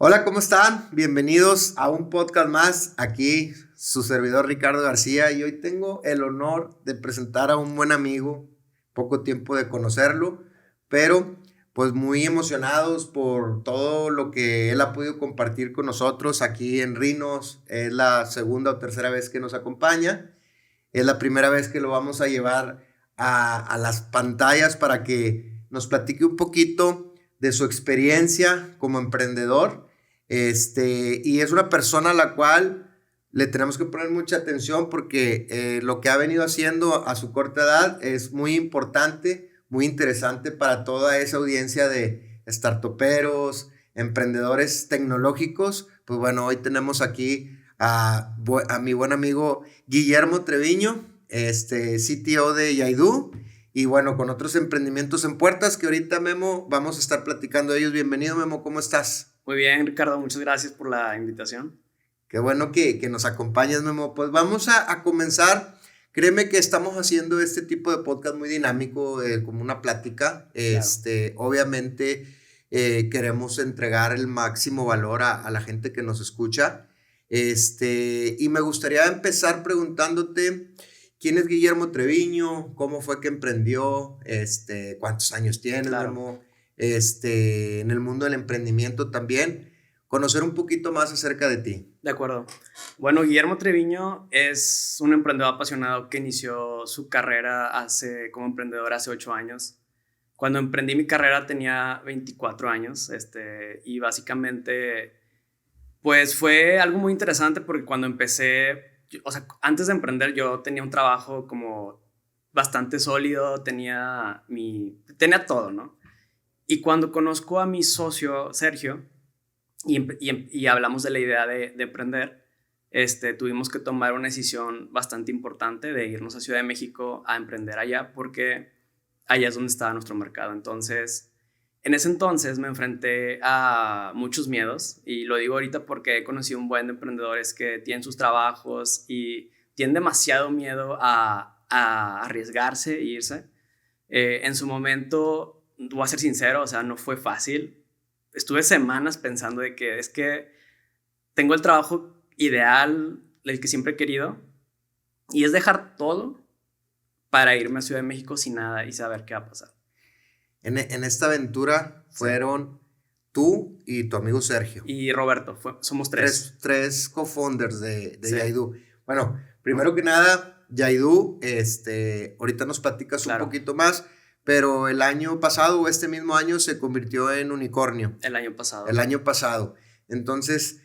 Hola, ¿cómo están? Bienvenidos a un podcast más. Aquí su servidor Ricardo García y hoy tengo el honor de presentar a un buen amigo, poco tiempo de conocerlo, pero pues muy emocionados por todo lo que él ha podido compartir con nosotros aquí en Rinos. Es la segunda o tercera vez que nos acompaña. Es la primera vez que lo vamos a llevar a las pantallas para que nos platique un poquito de su experiencia como emprendedor. Y es una persona a la cual le tenemos que poner mucha atención porque lo que ha venido haciendo a su corta edad es muy importante, muy interesante para toda esa audiencia de startuperos, emprendedores tecnológicos. Pues bueno, hoy tenemos aquí a mi buen amigo Guillermo Treviño, CTO de Yaidu, y bueno, con otros emprendimientos en puertas que ahorita, Memo, vamos a estar platicando de ellos. Bienvenido, Memo, ¿cómo estás? Muy bien, Ricardo, muchas gracias por la invitación. Qué bueno que nos acompañas, Memo. Pues vamos a comenzar. Créeme que estamos haciendo este tipo de podcast muy dinámico, como una plática. Claro. Obviamente queremos entregar el máximo valor a la gente que nos escucha. Y me gustaría empezar preguntándote, ¿quién es Guillermo Treviño? ¿Cómo fue que emprendió? ¿Cuántos años tienes, Claro, Memo? En el mundo del emprendimiento también. Conocer un poquito más acerca de ti. de acuerdo. Bueno, Guillermo Treviño es un emprendedor apasionado que inició su carrera como emprendedor hace 8 años. Cuando emprendí mi carrera tenía 24 años, y básicamente, pues fue algo muy interesante porque cuando empecé, o sea, antes de emprender yo tenía un trabajo como bastante sólido, tenía todo, ¿no? Y cuando conozco a mi socio, Sergio, y hablamos de la idea de emprender, tuvimos que tomar una decisión bastante importante de irnos a Ciudad de México a emprender allá, porque allá es donde estaba nuestro mercado. Entonces, en ese entonces me enfrenté a muchos miedos, y lo digo ahorita porque he conocido un buen de emprendedores que tienen sus trabajos y tienen demasiado miedo a arriesgarse e irse. En su momento, voy a ser sincero, o sea, no fue fácil. Estuve semanas pensando de que es que tengo el trabajo ideal, el que siempre he querido, y es dejar todo para irme a Ciudad de México sin nada y saber qué va a pasar. En esta aventura Sí. fueron tú y tu amigo Sergio. Y Roberto, somos tres. Tres co-founders de Sí, Yaidu. Bueno, primero que nada, Yaidu, ahorita nos platicas un claro, poquito más, pero el año pasado o este mismo año se convirtió en unicornio. el año pasado. El año pasado. Entonces,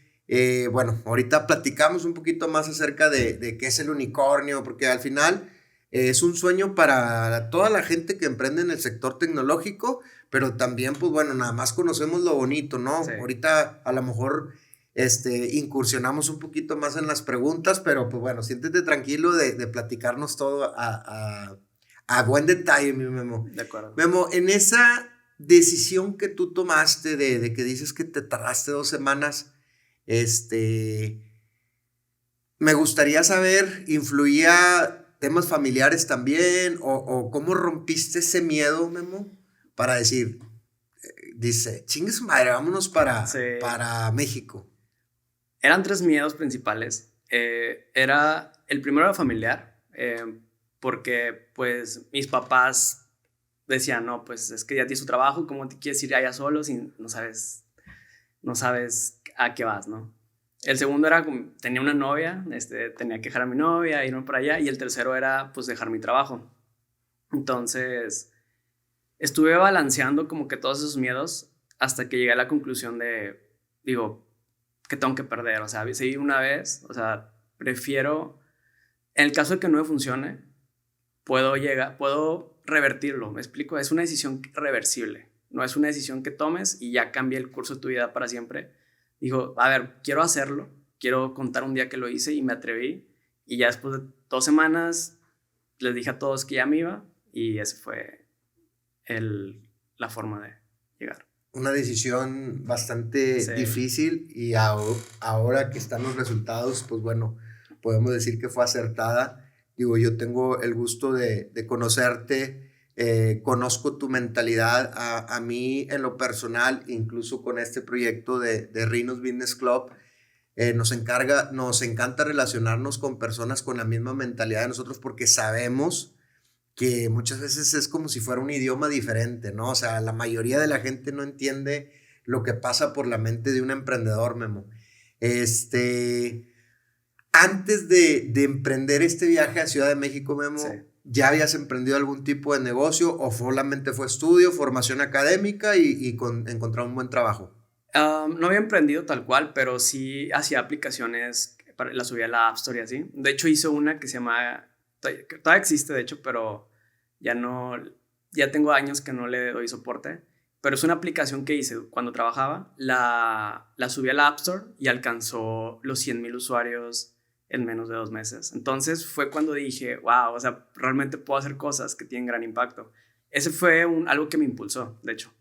bueno, ahorita platicamos un poquito más acerca de qué es el unicornio, porque al final es un sueño para toda la gente que emprende en el sector tecnológico, pero también, pues bueno, nada más conocemos lo bonito, ¿no? Sí, Ahorita a lo mejor incursionamos un poquito más en las preguntas, pero pues bueno, siéntete tranquilo de platicarnos todo a buen detalle, mi Memo. de acuerdo. Memo, en esa decisión que tú tomaste de que dices que te tardaste 2 semanas, este, me gustaría saber, ¿influía temas familiares también? O cómo rompiste ese miedo, Memo, para decir, dice, chingue su madre, vámonos Sí. para México? Eran tres miedos principales. El primero era familiar, porque pues mis papás decían, no, pues es que ya tienes tu trabajo, ¿cómo te quieres ir allá solo si no sabes a qué vas, ¿no? El segundo era, tenía una novia, tenía que dejar a mi novia, irme para allá, y el tercero era, pues, dejar mi trabajo. Entonces, estuve balanceando como que todos esos miedos hasta que llegué a la conclusión digo, que tengo que perder, o sea, seguir una vez, o sea, prefiero, en el caso de que no me funcione, puedo revertirlo, ¿me explico? Es una decisión reversible, no es una decisión que tomes y ya cambia el curso de tu vida para siempre. Digo, a ver, quiero hacerlo, quiero contar un día que lo hice y me atreví, y ya después de 2 semanas les dije a todos que ya me iba, y esa fue la forma de llegar. Una decisión bastante Sí, difícil y ahora que están los resultados, pues bueno, podemos decir que fue acertada. Digo, yo tengo el gusto de conocerte conozco tu mentalidad. A mí, en lo personal, incluso con este proyecto de Rhinos Business Club, nos encanta relacionarnos con personas con la misma mentalidad de nosotros porque sabemos que muchas veces es como si fuera un idioma diferente, ¿no? O sea, la mayoría de la gente no entiende lo que pasa por la mente de un emprendedor, Memo. Antes de emprender este viaje a Ciudad de México, Memo, Sí. ¿ya habías emprendido algún tipo de negocio o solamente fue estudio, formación académica y encontrar un buen trabajo? No había emprendido tal cual, pero sí hacía aplicaciones, las subía a la App Store y así. De hecho, hice una que se llama, que todavía existe de hecho, pero ya no, ya tengo años que no le doy soporte. Pero es una aplicación que hice cuando trabajaba, la subí a la App Store y alcanzó los 100,000 usuarios en menos de 2 meses. Entonces fue cuando dije, wow, o sea, realmente puedo hacer cosas que tienen gran impacto. Ese fue algo que me impulsó, de hecho.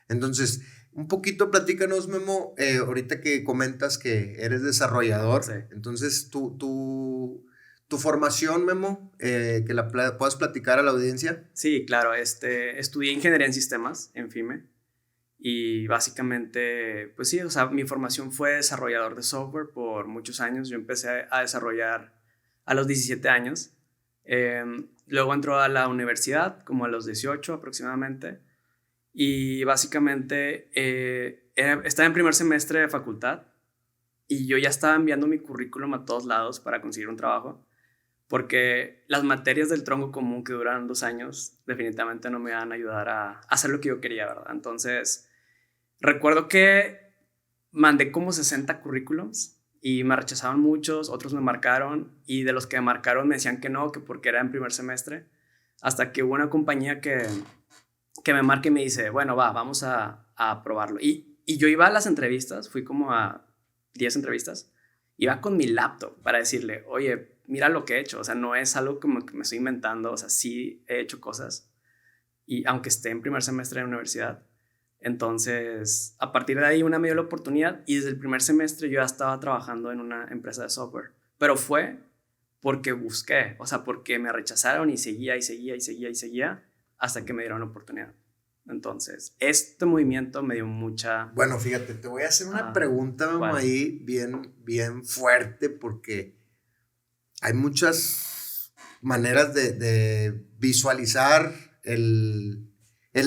Entonces, un poquito platícanos, Memo, ahorita que comentas que eres Sí. desarrollador, entonces tu formación, Memo, que puedas platicar a la audiencia. Sí, claro, estudié ingeniería en sistemas en FIME y básicamente, pues sí, o sea, mi formación fue desarrollador de software por muchos años. Yo empecé a desarrollar a los 17 años. Luego entró a la universidad como a los 18 aproximadamente y básicamente estaba en primer semestre de facultad y yo ya estaba enviando mi currículum a todos lados para conseguir un trabajo porque las materias del tronco común que duran 2 años definitivamente no me van a ayudar a hacer lo que yo quería, ¿verdad? Entonces, recuerdo que mandé como 60 currículums y me rechazaron muchos, otros me marcaron y de los que me marcaron me decían que no, que porque era en primer semestre, hasta que hubo una compañía que me marca y me dice, bueno, vamos a probarlo. Y yo iba a las entrevistas, fui como a 10 entrevistas, iba con mi laptop para decirle, oye, mira lo que he hecho, o sea, no es algo como que me estoy inventando, o sea, sí he hecho cosas, y aunque esté en primer semestre de la universidad. Entonces, a partir de ahí una me dio la oportunidad y desde el primer semestre yo ya estaba trabajando en una empresa de software, pero fue porque busqué, o sea, porque me rechazaron y seguía y seguía y seguía y seguía hasta que me dieron la oportunidad. Entonces, este movimiento me dio mucha... Bueno, fíjate, te voy a hacer una pregunta, Memo, ¿Cuál? ahí bien fuerte porque hay muchas maneras de visualizar el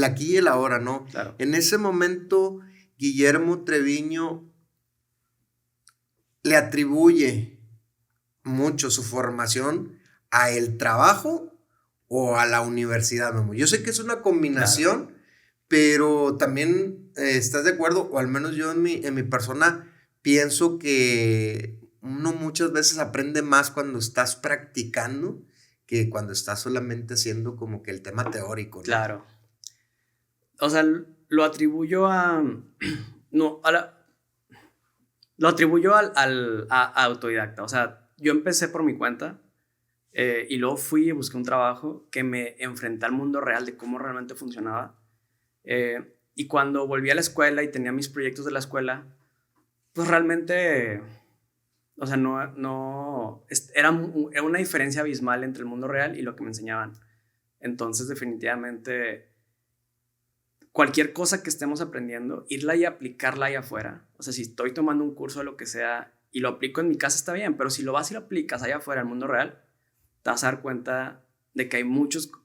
aquí y el ahora, ¿no? Claro. En ese momento, Guillermo Treviño le atribuye mucho su formación a el trabajo o a la universidad, Memo. Yo sé que es una combinación, claro, pero también estás de acuerdo, o al menos yo en mi persona pienso que uno muchas veces aprende más cuando estás practicando que cuando estás solamente haciendo como que el tema teórico, ¿no? Claro. O sea, lo atribuyo a... No, lo atribuyo a autodidacta. O sea, yo empecé por mi cuenta y luego fui y busqué un trabajo que me enfrenté al mundo real de cómo realmente funcionaba. Y cuando volví a la escuela y tenía mis proyectos de la escuela, pues realmente, o sea, era una diferencia abismal entre el mundo real y lo que me enseñaban. Entonces, definitivamente, cualquier cosa que estemos aprendiendo, irla y aplicarla ahí afuera. O sea, si estoy tomando un curso de lo que sea y lo aplico en mi casa está bien, pero si lo vas y lo aplicas allá afuera, al mundo real, te vas a dar cuenta de que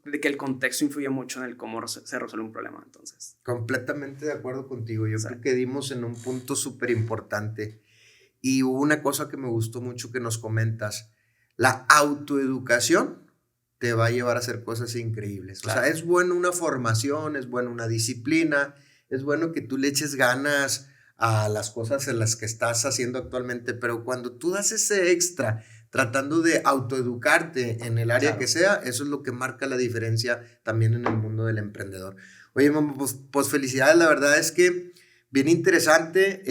de que el contexto influye mucho en el cómo se resuelve un problema. Entonces, completamente de acuerdo contigo. Yo sí, creo que dimos en un punto súper importante. Y hubo una cosa que me gustó mucho que nos comentas. La autoeducación te va a llevar a hacer cosas increíbles. Claro. O sea, es bueno una formación, es bueno una disciplina, es bueno que tú le eches ganas a las cosas en las que estás haciendo actualmente, pero cuando tú das ese extra tratando de autoeducarte en el área, claro, que sea, eso es lo que marca la diferencia también en el mundo del emprendedor. Oye, mamá, pues felicidades, la verdad es que bien interesante.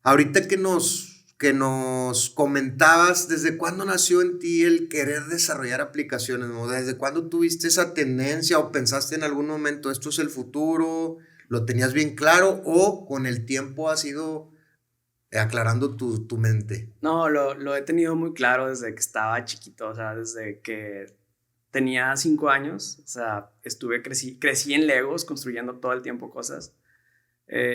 Ahorita que nos comentabas, ¿desde cuándo nació en ti el querer desarrollar aplicaciones, ¿no? ¿Desde cuándo tuviste esa tendencia o pensaste en algún momento, esto es el futuro, lo tenías bien claro o con el tiempo has ido aclarando tu mente? No, lo he tenido muy claro desde que estaba chiquito, o sea, desde que tenía 5 años, o sea, crecí en Legos, construyendo todo el tiempo cosas.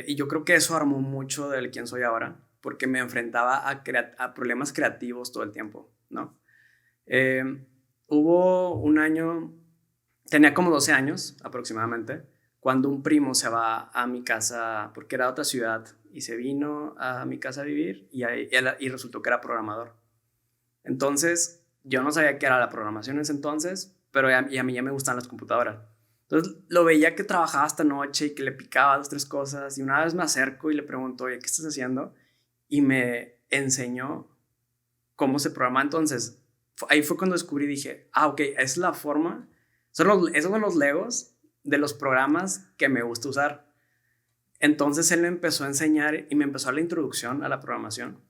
Y yo creo que eso armó mucho del quién soy ahora, porque me enfrentaba a problemas creativos todo el tiempo, ¿no? Hubo un año, tenía como 12 años aproximadamente, cuando un primo se va a mi casa, porque era de otra ciudad, y se vino a mi casa a vivir, y resultó que era programador. Entonces, yo no sabía qué era la programación en ese entonces, pero y a mí ya me gustan las computadoras. Entonces, lo veía que trabajaba hasta noche y que le picaba 2, 3 cosas, y una vez me acerco y le pregunto, oye, ¿qué estás haciendo? Y me enseñó cómo se programa. Entonces, ahí fue cuando descubrí y dije, ok, es la forma, esos son los Legos de los programas que me gusta usar. Entonces él me empezó a enseñar y me empezó a la introducción a la programación.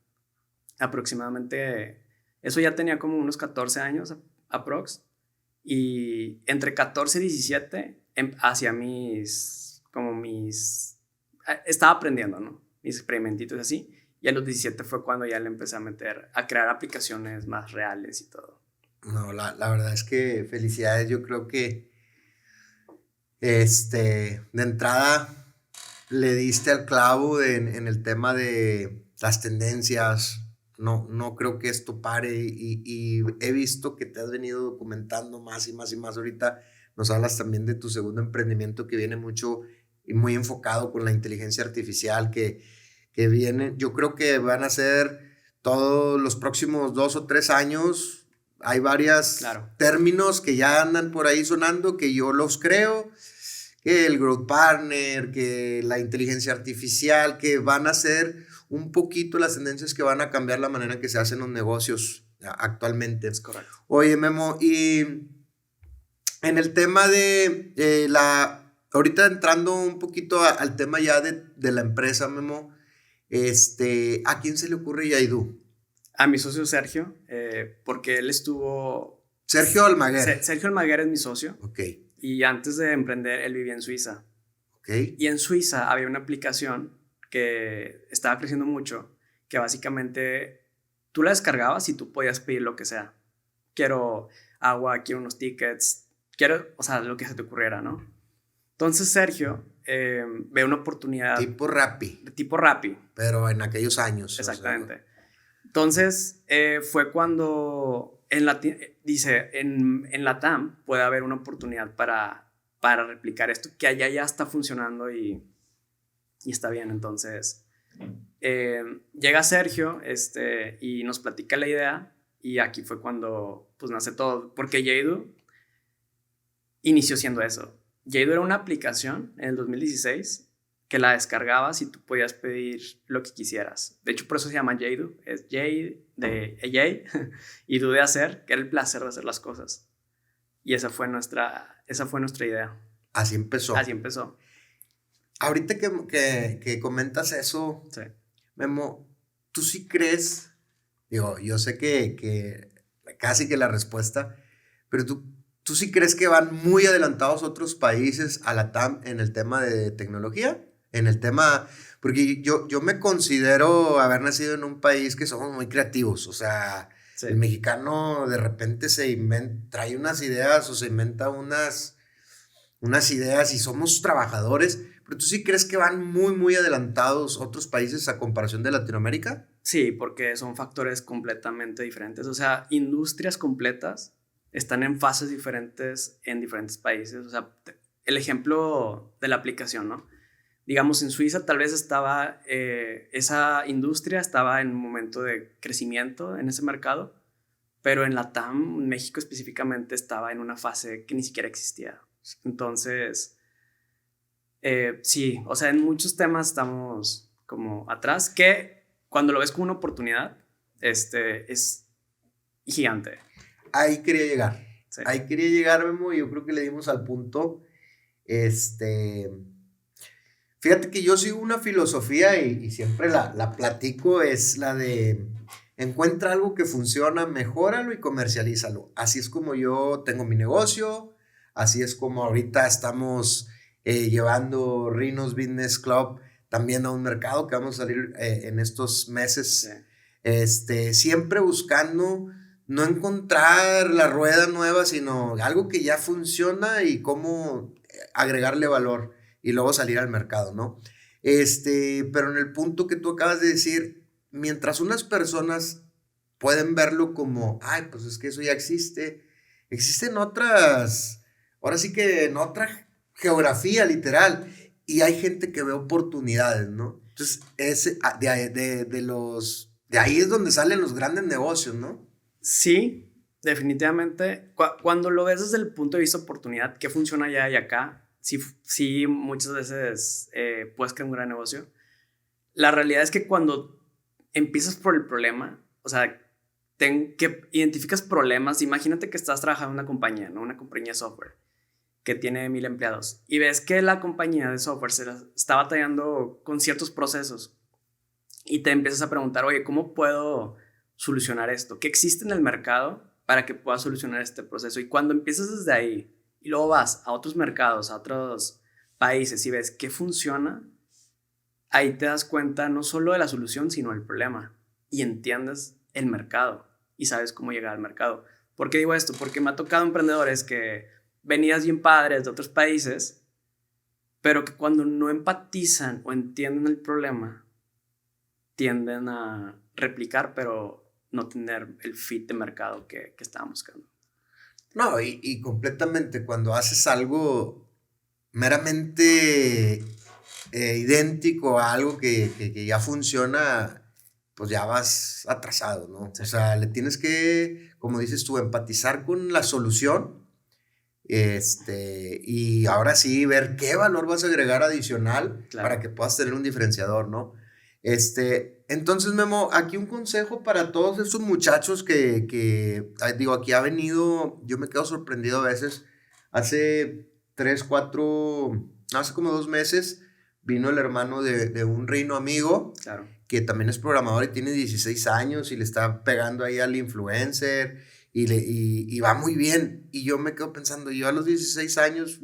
Aproximadamente, eso ya tenía como unos 14 años aprox. Y entre 14 y 17, hacia estaba aprendiendo, ¿no? Mis experimentitos así. Y a los 17 fue cuando ya le empecé a meter, a crear aplicaciones más reales y todo. No, la verdad es que felicidades. Yo creo que de entrada le diste al clavo en el tema de las tendencias. No creo que esto pare y he visto que te has venido documentando más y más y más. Ahorita nos hablas también de tu segundo emprendimiento que viene mucho y muy enfocado con la inteligencia artificial que viene. Yo creo que van a ser todos los próximos 2 o 3 años. Hay varios términos que ya andan por ahí sonando que yo los creo, que el growth partner, que la inteligencia artificial, que van a ser un poquito las tendencias que van a cambiar la manera en que se hacen los negocios actualmente. Es correcto. Oye, Memo, y en el tema de ahorita entrando un poquito al tema ya de la empresa, Memo, ¿a quién se le ocurre Yaidu? A mi socio Sergio, porque él estuvo... Sergio Almaguer. Sergio Almaguer es mi socio. Ok. Y antes de emprender, él vivía en Suiza. Ok. Y en Suiza había una aplicación que estaba creciendo mucho, que básicamente tú la descargabas y tú podías pedir lo que sea. Quiero agua, quiero unos tickets, o sea, lo que se te ocurriera, ¿no? Entonces Sergio ve una oportunidad. Tipo Rappi. Tipo Rappi. Pero en aquellos años. Exactamente. O sea, entonces fue cuando dice, en la TAM puede haber una oportunidad para replicar esto, que allá ya está funcionando y está bien. Entonces llega Sergio y nos platica la idea, y aquí fue cuando pues nace todo, porque Yaidu inició siendo eso. Yaidu era una aplicación en el 2016 que la descargabas y tú podías pedir lo que quisieras. De hecho, por eso se llama Yaidu. Es Jay de Jay y Du de hacer, que era el placer de hacer las cosas. Y esa fue nuestra idea. Así empezó. Así empezó. Ahorita que comentas eso, sí. Memo, ¿tú sí crees? Digo, yo sé que casi que la respuesta, pero ¿tú sí crees que van muy adelantados otros países a la TAM en el tema de tecnología? En el tema, porque yo me considero haber nacido en un país que somos muy creativos. O sea, sí. El mexicano de repente trae unas ideas o se inventa unas ideas y somos trabajadores. ¿Pero tú sí crees que van muy, muy adelantados otros países a comparación de Latinoamérica? Sí, porque son factores completamente diferentes. O sea, industrias completas están en fases diferentes en diferentes países. O sea, el ejemplo de la aplicación, ¿no? Digamos, en Suiza tal vez estaba, esa industria estaba en un momento de crecimiento en ese mercado, pero en la TAM, México específicamente, estaba en una fase que ni siquiera existía. Entonces, sí, o sea, en muchos temas estamos como atrás, que cuando lo ves como una oportunidad, es gigante. Ahí quería llegar. Sí. Ahí quería llegar, Memo, y yo creo que le dimos al punto. Fíjate que yo sigo una filosofía y siempre la platico, es la de encuentra algo que funciona, mejóralo y comercialízalo. Así es como yo tengo mi negocio, así es como ahorita estamos llevando Rhinos Business Club también a un mercado que vamos a salir en estos meses. Sí. Siempre buscando no encontrar la rueda nueva, sino algo que ya funciona y cómo agregarle valor y luego salir al mercado, ¿no? Pero en el punto que tú acabas de decir, mientras unas personas pueden verlo como, ay, pues es que eso ya existe, existen otras, ahora sí que en otra geografía literal, y hay gente que ve oportunidades, ¿no? Entonces, de ahí es donde salen los grandes negocios, ¿no? Sí, definitivamente. Cuando lo ves desde el punto de vista de oportunidad, qué funciona allá y acá, sí muchas veces puedes crear un gran negocio. La realidad es que cuando empiezas por el problema, o sea, que identificas problemas, imagínate que estás trabajando en una compañía, ¿no? Una compañía de software que tiene 1000 empleados y ves que la compañía de software está batallando con ciertos procesos y te empiezas a preguntar, oye, ¿cómo puedo solucionar esto? ¿Qué existe en el mercado para que pueda solucionar este proceso? Y cuando empiezas desde ahí y luego vas a otros mercados, a otros países y ves qué funciona, ahí te das cuenta no solo de la solución, sino del problema y entiendes el mercado y sabes cómo llegar al mercado. ¿Por qué digo esto? Porque me ha tocado emprendedores que venidas bien padres de otros países, pero que cuando no empatizan o entienden el problema, tienden a replicar, pero no tener el fit de mercado que estaban buscando. No, y completamente, cuando haces algo meramente idéntico a algo que ya funciona, pues ya vas atrasado, ¿no? Sí. O sea, le tienes que, como dices tú, empatizar con la solución, y ahora sí ver qué valor vas a agregar adicional Claro. para que puedas tener un diferenciador, ¿no? Entonces, Memo, aquí un consejo para todos esos muchachos digo, aquí ha venido, yo me quedo sorprendido a veces, hace 2 meses, vino el hermano de un reino amigo, Claro. que también es programador y tiene 16 años y le está pegando ahí al influencer y va muy bien. Y yo me quedo pensando, yo a los 16 años,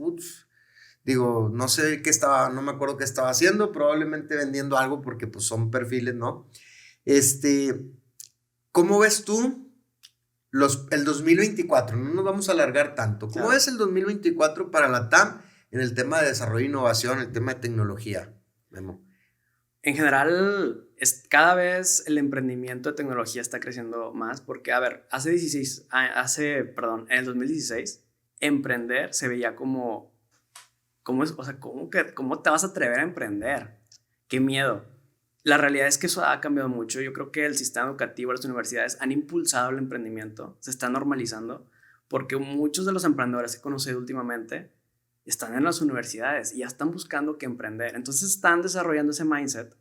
digo, no sé qué estaba, no me acuerdo qué estaba haciendo, probablemente vendiendo algo porque pues son perfiles, ¿no? ¿Cómo ves tú el 2024? No nos vamos a alargar tanto. ¿Cómo Claro. ves el 2024 para la TAM en el tema de desarrollo e innovación, el tema de tecnología, Memo? En general, cada vez el emprendimiento de tecnología está creciendo más porque, a ver, en el 2016, emprender se veía o sea, ¿cómo te vas a atrever a emprender? ¡Qué miedo! La realidad es que eso ha cambiado mucho. Yo creo que el sistema educativo, las universidades han impulsado el emprendimiento, se está normalizando, porque muchos de los emprendedores que he conocido últimamente están en las universidades y ya están buscando qué emprender. Entonces están desarrollando ese mindset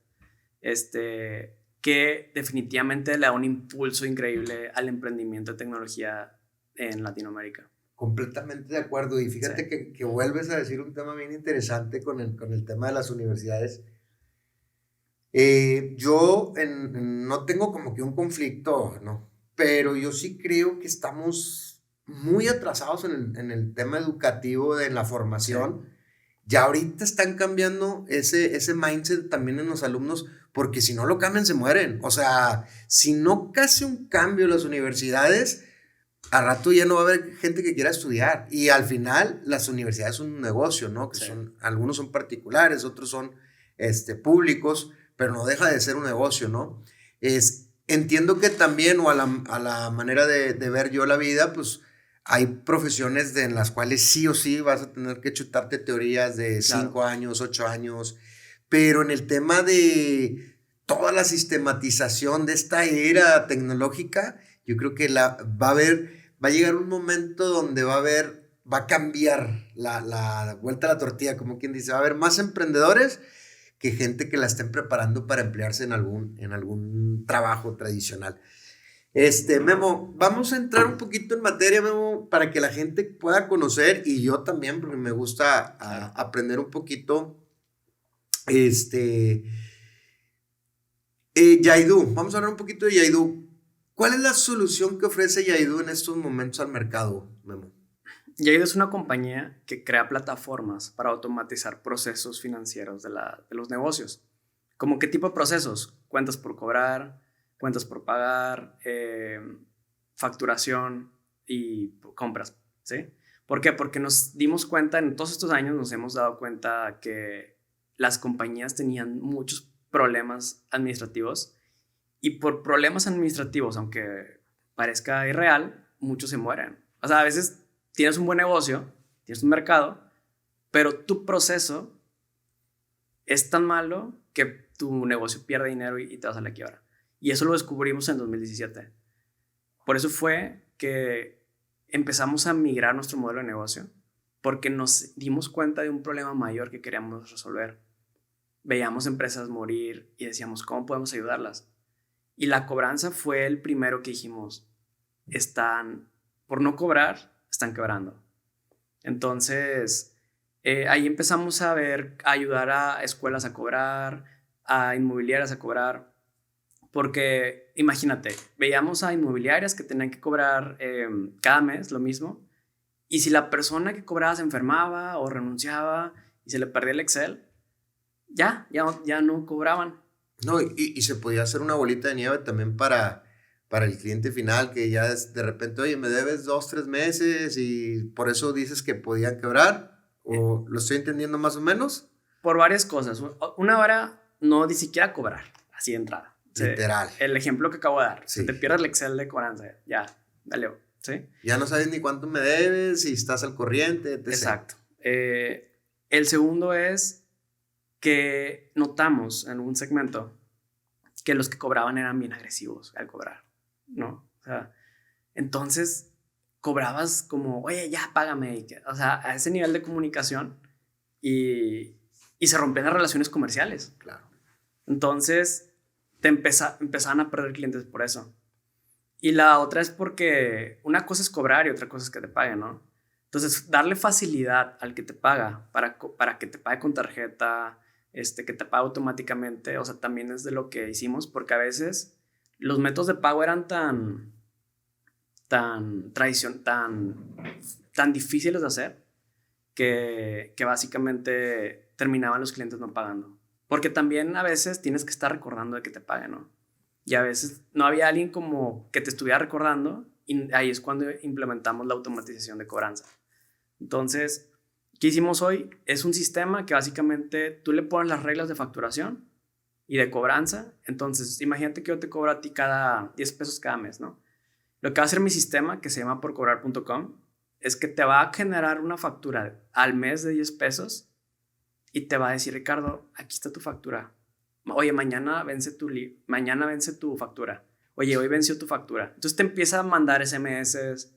que definitivamente le da un impulso increíble al emprendimiento de tecnología en Latinoamérica. Completamente de acuerdo. Y fíjate Sí. que vuelves a decir un tema bien interesante con el tema de las universidades. No tengo como que un conflicto, ¿no? Pero yo sí creo que estamos muy atrasados en el tema educativo, en la formación. Ya ahorita están cambiando ese mindset también en los alumnos, porque si no lo cambian, se mueren. O sea, si no hace un cambio en las universidades, a rato ya no va a haber gente que quiera estudiar. Y al final, las universidades son un negocio, ¿no? Sí. Algunos son particulares, otros son públicos, pero no deja de ser un negocio, ¿no? Entiendo que también, o a la manera de ver yo la vida, pues hay profesiones en las cuales sí o sí vas a tener que chutarte teorías de Claro. 5 años, 8 años, pero en el tema de toda la sistematización de esta era tecnológica, yo creo que va a llegar un momento donde va a cambiar la vuelta a la tortilla, como quien dice, va a haber más emprendedores que gente que la estén preparando para emplearse en algún trabajo tradicional. Memo, vamos a entrar un poquito en materia, Memo, para que la gente pueda conocer, y yo también, porque me gusta aprender un poquito. Yaidu, vamos a hablar un poquito de Yaidu. ¿Cuál es la solución que ofrece Yaidu en estos momentos al mercado, Memo? Yaido es una compañía que crea plataformas para automatizar procesos financieros de los negocios. ¿Cómo qué tipo de procesos? Cuentas por cobrar, cuentas por pagar, facturación y compras, ¿sí? ¿Por qué? Porque nos dimos cuenta, en todos estos años nos hemos dado cuenta que las compañías tenían muchos problemas administrativos y por problemas administrativos, aunque parezca irreal, muchos se mueren. O sea, a veces tienes un buen negocio, tienes un mercado, pero tu proceso es tan malo que tu negocio pierde dinero y te vas a la quiebra. Y eso lo descubrimos en 2017. Por eso fue que empezamos a migrar nuestro modelo de negocio, porque nos dimos cuenta de un problema mayor que queríamos resolver. Veíamos empresas morir y decíamos, ¿cómo podemos ayudarlas? Y la cobranza fue el primero que dijimos, por no cobrar, están quebrando. Entonces, ahí empezamos a ayudar a escuelas a cobrar, a inmobiliarias a cobrar, porque imagínate, veíamos a inmobiliarias que tenían que cobrar cada mes lo mismo, y si la persona que cobraba se enfermaba o renunciaba y se le perdía el Excel, ya no cobraban. No, y se podía hacer una bolita de nieve también para el cliente final, que ya de repente, oye, me debes 2, 3 meses y por eso dices que podían quebrar, o lo estoy entendiendo más o menos. Por varias cosas. Una hora no ni siquiera cobrar, así de entrada. Literal. El ejemplo que acabo de dar. Sí. Se te pierde el Excel de cobranza, ya, dale, ¿sí? Ya no sabes ni cuánto me debes, si estás al corriente, etc. Exacto. El segundo es que notamos en un segmento que los que cobraban eran bien agresivos al cobrar, ¿no? O sea, entonces cobrabas como, oye, ya págame. O sea, a ese nivel de comunicación y se rompían las relaciones comerciales. Claro. Entonces empezaban a perder clientes por eso. Y la otra es porque una cosa es cobrar y otra cosa es que te paguen, ¿no? Entonces, darle facilidad al que te paga para que te pague con tarjeta, que te pague automáticamente, o sea, también es de lo que hicimos, porque a veces los métodos de pago eran tan difíciles de hacer que básicamente terminaban los clientes no pagando. Porque también a veces tienes que estar recordando de que te paguen, ¿no? Y a veces no había alguien como que te estuviera recordando y ahí es cuando implementamos la automatización de cobranza. Entonces, ¿qué hicimos hoy? Es un sistema que básicamente tú le pones las reglas de facturación y de cobranza. Entonces, imagínate que yo te cobro a ti cada 10 pesos cada mes, ¿no? Lo que va a hacer mi sistema, que se llama porcobrar.com, es que te va a generar una factura al mes de 10 pesos y te va a decir, Ricardo, aquí está tu factura. Oye, mañana vence tu factura. Oye, hoy venció tu factura. Entonces te empieza a mandar SMS,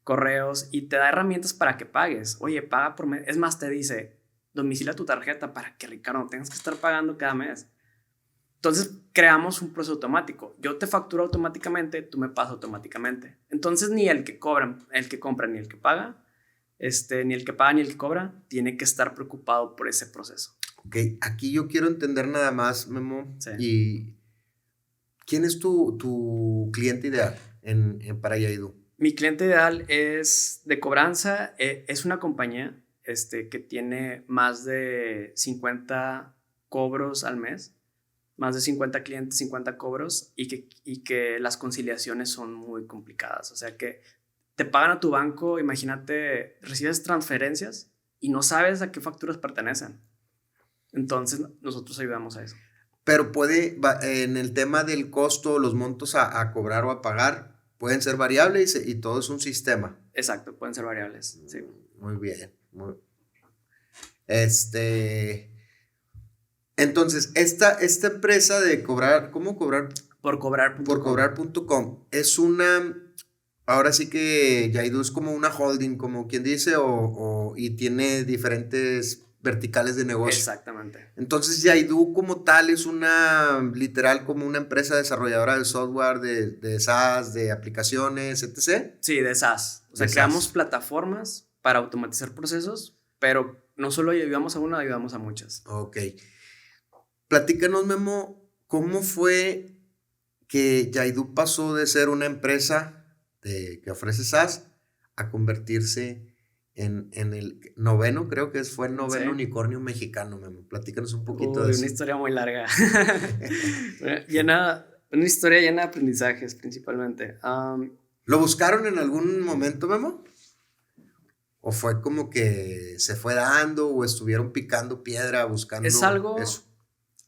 correos y te da herramientas para que pagues. Oye, paga por mes. Es más, te dice, domicilia tu tarjeta para que, Ricardo, no tengas que estar pagando cada mes. Entonces creamos un proceso automático. Yo te facturo automáticamente, tú me pasas automáticamente. Entonces ni el que compra, ni el que paga, ni el que paga ni el que cobra, tiene que estar preocupado por ese proceso. Ok, aquí yo quiero entender nada más, Memo. Sí. ¿Y quién es tu cliente ideal para Yaidu? Mi cliente ideal es de cobranza. Es una compañía que tiene más de 50 cobros al mes, más de 50 clientes, 50 cobros y que las conciliaciones son muy complicadas. O sea que te pagan a tu banco, imagínate, recibes transferencias y no sabes a qué facturas pertenecen. Entonces nosotros ayudamos a eso. Pero en el tema del costo, los montos a cobrar o a pagar, pueden ser variables y todo es un sistema. Exacto, pueden ser variables, sí. Muy bien. Entonces, esta empresa de cobrar, ¿cómo cobrar? Porcobrar.com. Porcobrar.com es una, ahora sí que Yaidu es como una holding, como quien dice, y tiene diferentes verticales de negocio. Exactamente. Entonces Yaidu como tal es literal como una empresa desarrolladora de software, de SaaS, de aplicaciones, etc. Sí, de SaaS. O sea, creamos plataformas para automatizar procesos, pero no solo ayudamos a una, ayudamos a muchas. Ok. Platícanos, Memo, ¿cómo fue que Yaidu pasó de ser una empresa que ofrece SaaS a convertirse en el noveno, creo que fue el noveno unicornio mexicano, Memo? Platícanos un poquito de eso. Una historia muy larga. Una historia llena de aprendizajes, principalmente. ¿Lo buscaron en algún momento, Memo? ¿O fue como que se fue dando o estuvieron picando piedra buscando Es algo eso?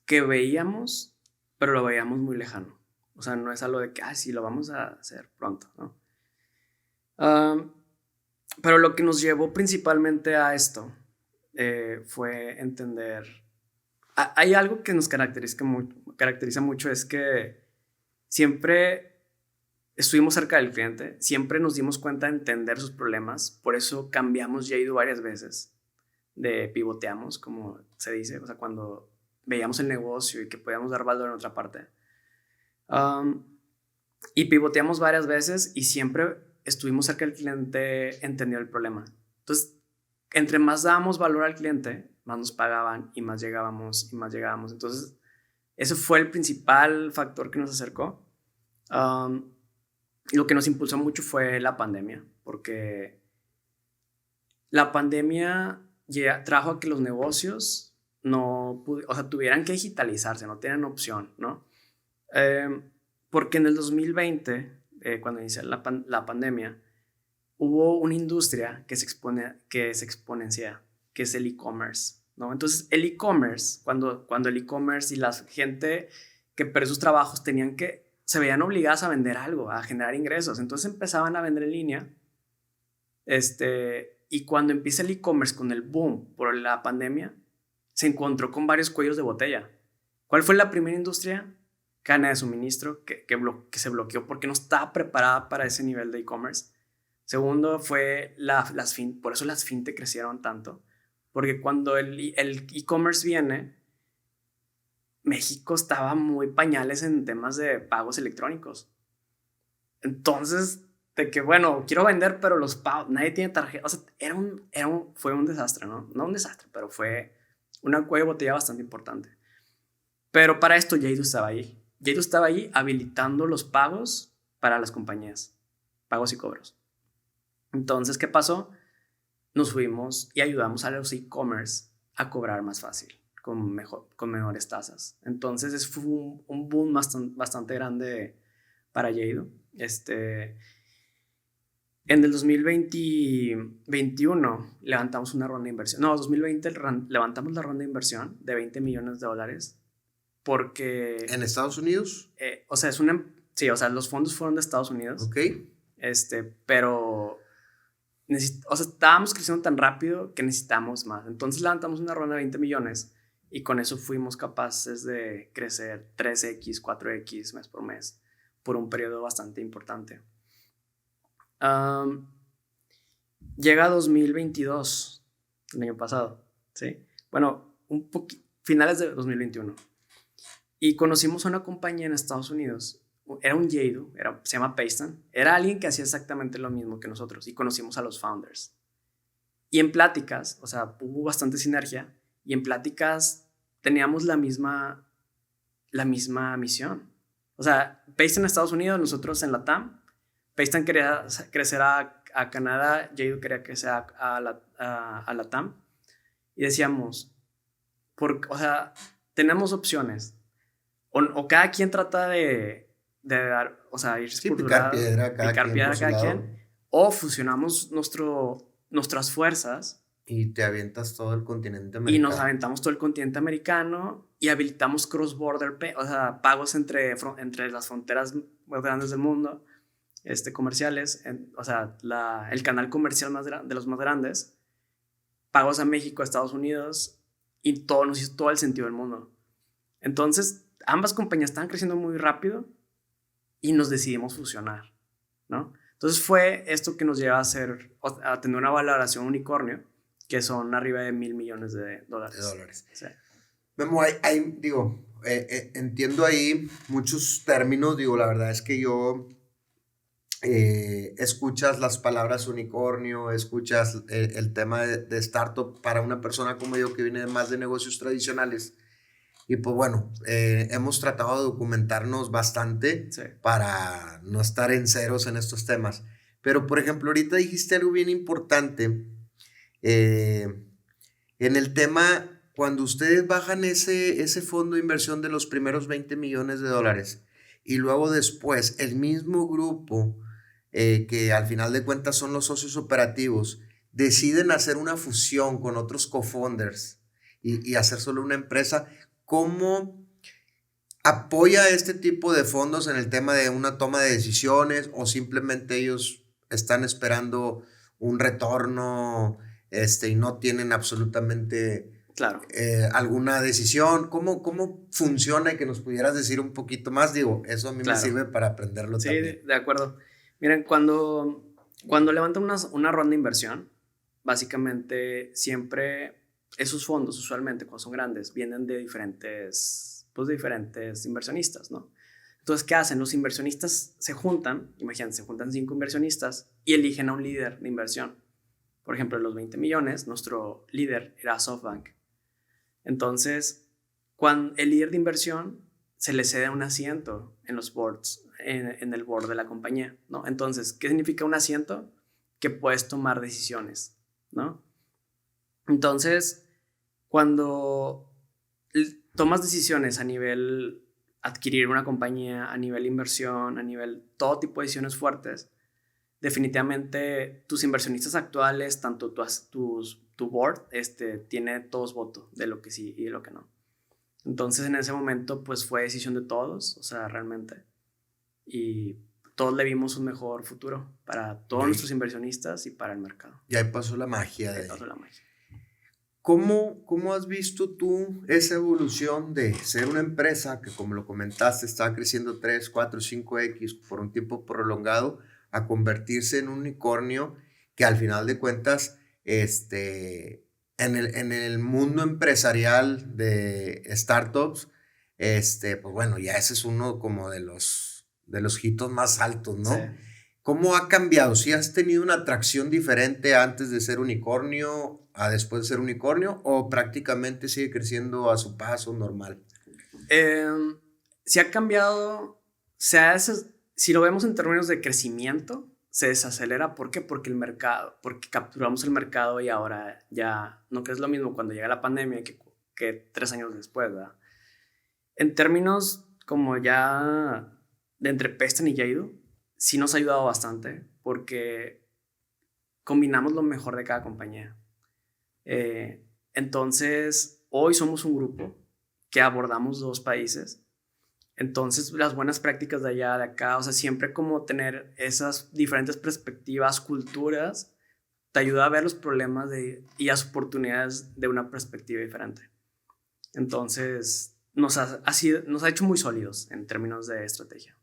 que veíamos, pero lo veíamos muy lejano. O sea, no es algo de que, sí, lo vamos a hacer pronto, ¿no? Pero lo que nos llevó principalmente a esto fue entender. Hay algo que nos caracteriza mucho, es que siempre estuvimos cerca del cliente, siempre nos dimos cuenta de entender sus problemas, por eso cambiamos Jadu varias veces, pivoteamos, como se dice, o sea, cuando veíamos el negocio y que podíamos dar valor en otra parte. Y pivoteamos varias veces y siempre estuvimos cerca del cliente, entendió el problema. Entonces, entre más dábamos valor al cliente, más nos pagaban y más llegábamos y más llegábamos. Entonces, eso fue el principal factor que nos acercó. Lo que nos impulsó mucho fue la pandemia, porque la pandemia trajo a que los negocios tuvieran que digitalizarse, no tenían opción, ¿no? Porque en el 2020, cuando inició la pandemia, hubo una industria que se exponencia, que es el e-commerce, ¿no? Entonces, el e-commerce, cuando el e-commerce y la gente que perdió sus trabajos se veían obligadas a vender algo, a generar ingresos. Entonces empezaban a vender en línea. Y cuando empieza el e-commerce con el boom por la pandemia, se encontró con varios cuellos de botella. ¿Cuál fue la primera industria? Cadena de suministro que se bloqueó porque no estaba preparada para ese nivel de e-commerce. Segundo fue por eso las fintech crecieron tanto, porque cuando el e-commerce viene, México estaba muy pañales en temas de pagos electrónicos. Entonces, de que, bueno, quiero vender, pero los pagos, nadie tiene tarjeta. O sea, fue un desastre, ¿no? No un desastre, pero fue una cuello de botella bastante importante. Pero para esto, Jadu estaba ahí. Jadu estaba ahí habilitando los pagos para las compañías, pagos y cobros. Entonces, ¿qué pasó? Nos fuimos y ayudamos a los e-commerce a cobrar más fácil, con menores tasas. Entonces, eso fue un boom bastante grande para Jadu. En el 2021 levantamos una ronda de inversión. No, 2020 levantamos la ronda de inversión de $20 millones porque... ¿En Estados Unidos? O sea, sí, o sea, los fondos fueron de Estados Unidos. Ok. Pero estábamos creciendo tan rápido que necesitamos más. Entonces levantamos una ronda de 20 millones y con eso fuimos capaces de crecer 3x, 4x mes por mes por un periodo bastante importante. Llega 2022, el año pasado, ¿sí? Bueno, finales de 2021. Y conocimos a una compañía en Estados Unidos. Era un Jadu, se llama Paystan. Era alguien que hacía exactamente lo mismo que nosotros y conocimos a los founders. Y en pláticas, o sea, hubo bastante sinergia y en pláticas teníamos la misma misión. O sea, Paystan en Estados Unidos, nosotros en la TAM. Paystan quería crecer a Canadá, Jadu quería crecer a la TAM. Y decíamos, o sea, tenemos opciones. O cada quien trata de dar, o sea, ir por picar piedra cada quien, o fusionamos nuestras fuerzas y te avientas todo el continente americano. Y nos aventamos todo el continente americano y habilitamos cross-border, o sea, pagos entre las fronteras más grandes del mundo, comerciales, o sea, el canal comercial de los más grandes, pagos a México, a Estados Unidos, y nos hizo todo el sentido del mundo. Entonces, ambas compañías estaban creciendo muy rápido y nos decidimos fusionar, ¿no? Entonces fue esto que nos lleva a tener una valoración unicornio, que son arriba de $1,000 millones. Sí. Memo, entiendo ahí muchos términos, la verdad es que yo escuchas las palabras unicornio, escuchas el tema de startup para una persona como yo que viene más de negocios tradicionales. Y pues bueno, hemos tratado de documentarnos bastante para no estar en ceros en estos temas. Pero, por ejemplo, ahorita dijiste algo bien importante. En el tema, cuando ustedes bajan ese fondo de inversión de los primeros $20 millones y luego después el mismo grupo que al final de cuentas son los socios operativos, deciden hacer una fusión con otros co-founders y hacer solo una empresa, ¿cómo apoya este tipo de fondos en el tema de una toma de decisiones o simplemente ellos están esperando un retorno y no tienen absolutamente Claro. alguna decisión? ¿Cómo funciona y que nos pudieras decir un poquito más? Digo, eso a mí me sirve para aprenderlo también. Sí, de acuerdo. Miren, cuando levantan una ronda de inversión, básicamente siempre esos fondos, usualmente cuando son grandes, vienen de diferentes inversionistas, ¿no? Entonces, ¿qué hacen? Los inversionistas se juntan, imagínense, se juntan 5 inversionistas y eligen a un líder de inversión. Por ejemplo, los 20 millones, nuestro líder era SoftBank. Entonces, cuando el líder de inversión se le cede un asiento en los boards, en el board de la compañía, ¿no? Entonces, ¿qué significa un asiento? Que puedes tomar decisiones, ¿no? Entonces, cuando tomas decisiones a nivel adquirir una compañía, a nivel inversión, a nivel todo tipo de decisiones fuertes, definitivamente tus inversionistas actuales, tanto tu board, tiene todos voto de lo que sí y de lo que no. Entonces en ese momento pues fue decisión de todos, o sea, realmente. Y todos le vimos un mejor futuro para todos nuestros inversionistas y para el mercado. Y ahí pasó la magia. Ahí pasó la magia. ¿Cómo has visto tú esa evolución de ser una empresa que, como lo comentaste, estaba creciendo 3, 4, 5x por un tiempo prolongado, a convertirse en un unicornio que al final de cuentas, en el mundo empresarial de startups, pues bueno, ya ese es uno como de los hitos más altos, ¿no? Sí. ¿Cómo ha cambiado? ¿Si has tenido una atracción diferente antes de ser unicornio a después de ser unicornio o prácticamente sigue creciendo a su paso normal? Si ha cambiado, si lo vemos en términos de crecimiento, se desacelera. ¿Por qué? Porque capturamos el mercado y ahora ya no es lo mismo cuando llega la pandemia que 3 años después, ¿verdad? En términos como ya de entre Peston y Yaido, sí nos ha ayudado bastante porque combinamos lo mejor de cada compañía. Entonces, hoy somos un grupo que abordamos 2 países. Entonces, las buenas prácticas de allá, de acá, o sea, siempre como tener esas diferentes perspectivas, culturas, te ayuda a ver los problemas y las oportunidades de una perspectiva diferente. Entonces, nos ha hecho muy sólidos en términos de estrategia.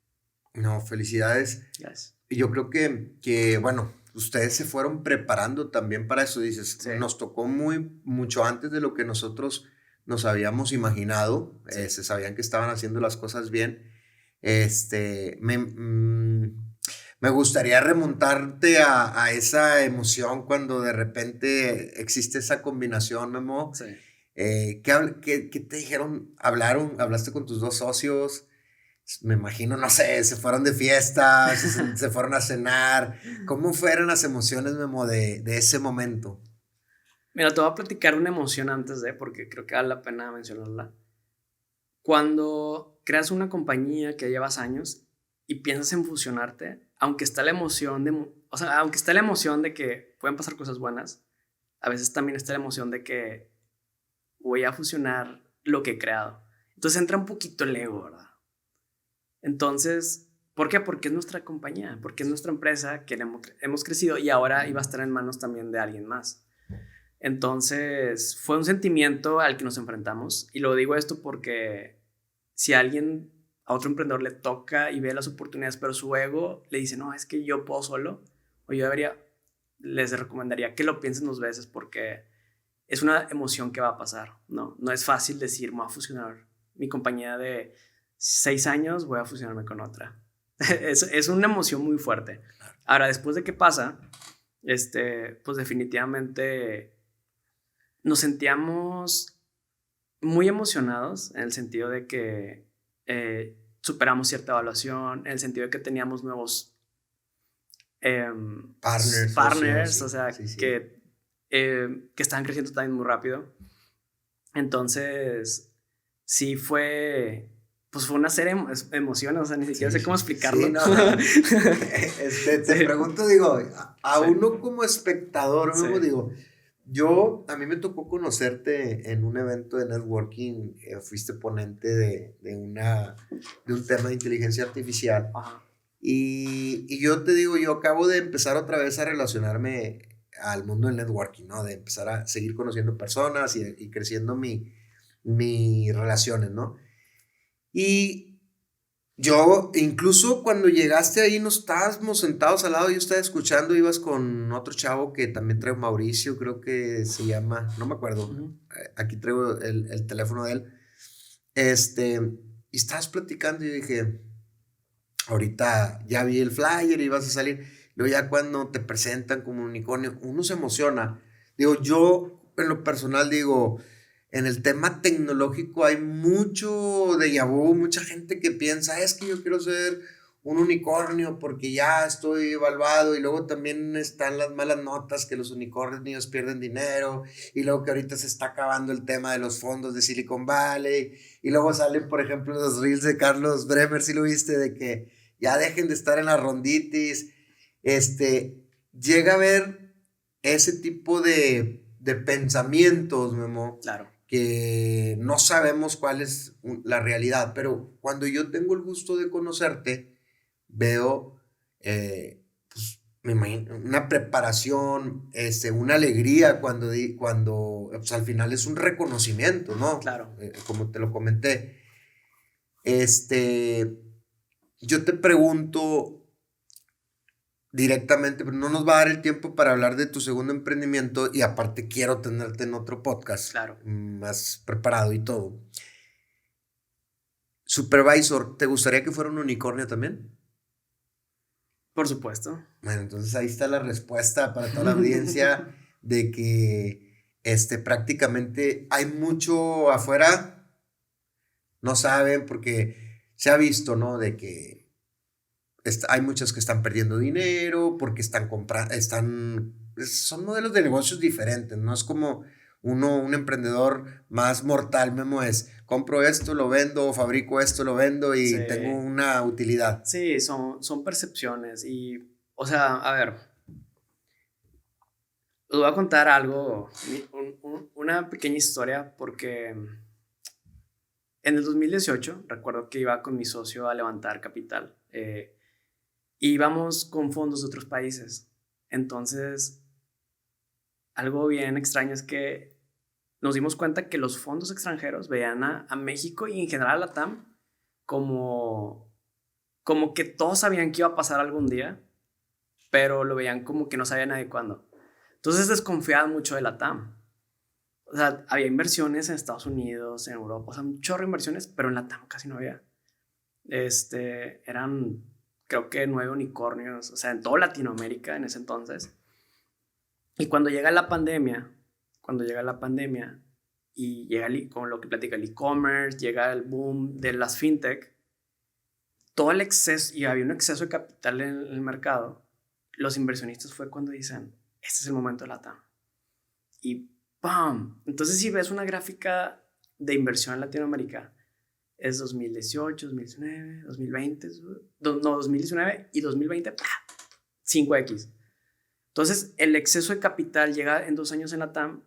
No, felicidades. Gracias. Y yo creo que, bueno, ustedes se fueron preparando también para eso. Dices, sí, nos tocó mucho antes de lo que nosotros nos habíamos imaginado. Sí. Se sabían que estaban haciendo las cosas bien. Me gustaría remontarte a esa emoción cuando de repente existe esa combinación, Memo. Sí. ¿Qué te dijeron? ¿Hablaste con tus 2 socios? Me imagino, no sé, se fueron de fiesta, se fueron a cenar. ¿Cómo fueron las emociones, Memo, de ese momento? Mira, te voy a platicar una emoción antes porque creo que vale la pena mencionarla. Cuando creas una compañía que llevas años y piensas en fusionarte, aunque está la emoción de que pueden pasar cosas buenas, a veces también está la emoción de que voy a fusionar lo que he creado. Entonces entra un poquito el ego, ¿verdad? Entonces, ¿por qué? Porque es nuestra compañía, porque es nuestra empresa que hemos crecido y ahora iba a estar en manos también de alguien más. Entonces, fue un sentimiento al que nos enfrentamos. Y lo digo esto porque si a otro emprendedor le toca y ve las oportunidades, pero su ego le dice, no, es que yo puedo solo, o les recomendaría que lo piensen 2 veces porque es una emoción que va a pasar, ¿no? No es fácil decir, me voy a fusionar mi compañía de 6 años, voy a fusionarme con otra. es una emoción muy fuerte. Ahora, después de que pasa, pues definitivamente nos sentíamos muy emocionados en el sentido de que superamos cierta evaluación, en el sentido de que teníamos nuevos partners, socios, o sea, sí. Que estaban creciendo también muy rápido. Entonces, sí fue pues fue una serie de emociones, o sea, ni siquiera sé cómo explicarlo. Sí, no. Te pregunto, digo, a uno como espectador, ¿no? Digo, a mí me tocó conocerte en un evento de networking, fuiste ponente de un tema de inteligencia artificial. Ajá. Y yo te digo, yo acabo de empezar otra vez a relacionarme al mundo del networking, ¿no? De empezar a seguir conociendo personas y creciendo mis relaciones, ¿no? Y yo, incluso cuando llegaste ahí, nos estábamos sentados al lado, yo estaba escuchando, ibas con otro chavo que también traigo, Mauricio, creo que se llama, no me acuerdo, aquí traigo el teléfono de él, y estabas platicando y yo dije, ahorita ya vi el flyer y vas a salir, luego ya cuando te presentan como unicornio, uno se emociona, digo, yo en lo personal digo, en el tema tecnológico hay mucho déjà vu, mucha gente que piensa, es que yo quiero ser un unicornio porque ya estoy evaluado y luego también están las malas notas que los unicornios pierden dinero y luego que ahorita se está acabando el tema de los fondos de Silicon Valley y luego salen, por ejemplo, los reels de Carlos Bremer, si lo viste, de que ya dejen de estar en la ronditis, llega a ver ese tipo de pensamientos, Memo. Claro. Que no sabemos cuál es la realidad, pero cuando yo tengo el gusto de conocerte, veo, pues, me imagino, una preparación, una alegría cuando pues, al final es un reconocimiento, ¿no? Claro. Como te lo comenté. Yo te pregunto directamente, pero no nos va a dar el tiempo para hablar de tu segundo emprendimiento y aparte quiero tenerte en otro podcast, claro, más preparado y todo. Supervisor, ¿te gustaría que fuera un unicornio también? Por supuesto. Bueno, entonces ahí está la respuesta para toda la audiencia de que prácticamente hay mucho afuera, no saben porque se ha visto, ¿no? De que hay muchas que están perdiendo dinero porque están comprando, son modelos de negocios diferentes, no es como un emprendedor más mortal, Memo, es compro esto, lo vendo, fabrico esto, lo vendo y tengo una utilidad. Sí, son percepciones y, o sea, a ver, les voy a contar algo, una pequeña historia porque en el 2018 recuerdo que iba con mi socio a levantar capital. Íbamos con fondos de otros países. Entonces, algo bien extraño es que nos dimos cuenta que los fondos extranjeros veían a México y en general a la TAM como que todos sabían que iba a pasar algún día, pero lo veían como que no sabía nadie cuándo. Entonces desconfiaban mucho de la TAM. O sea, había inversiones en Estados Unidos, en Europa, o sea, un chorro de inversiones, pero en la TAM casi no había. Eran, creo que 9 unicornios, o sea, en toda Latinoamérica en ese entonces. Y cuando llega la pandemia y llega con lo que platica el e-commerce, llega el boom de las fintech, todo el exceso, y había un exceso de capital en el mercado, los inversionistas fue cuando dicen, este es el momento de la TAM. Y ¡pam! Entonces si ves una gráfica de inversión en Latinoamérica, es 2018, 2019, 2020, no, 2019 y 2020, ¡pah! 5X. Entonces, el exceso de capital llega en 2 años en la TAM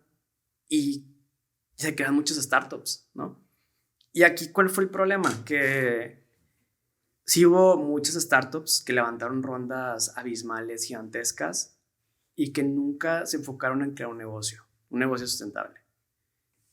y se quedan muchas startups, ¿no? Y aquí, ¿cuál fue el problema? Que sí hubo muchas startups que levantaron rondas abismales, gigantescas, y que nunca se enfocaron en crear un negocio sustentable.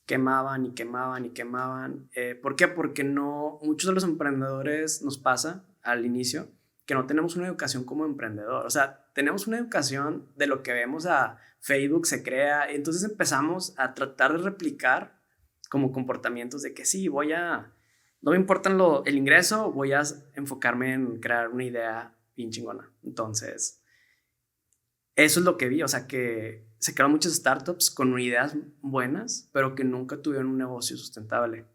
Quemaban y quemaban y quemaban. ¿Por qué? Porque muchos de los emprendedores nos pasa al inicio que no tenemos una educación como emprendedor. O sea, tenemos una educación de lo que vemos a Facebook, se crea, y entonces empezamos a tratar de replicar como comportamientos de que sí, no me importa el ingreso, voy a enfocarme en crear una idea bien chingona. Entonces, eso es lo que vi, o sea, que se crearon muchas startups con ideas buenas, pero que nunca tuvieron un negocio sustentable.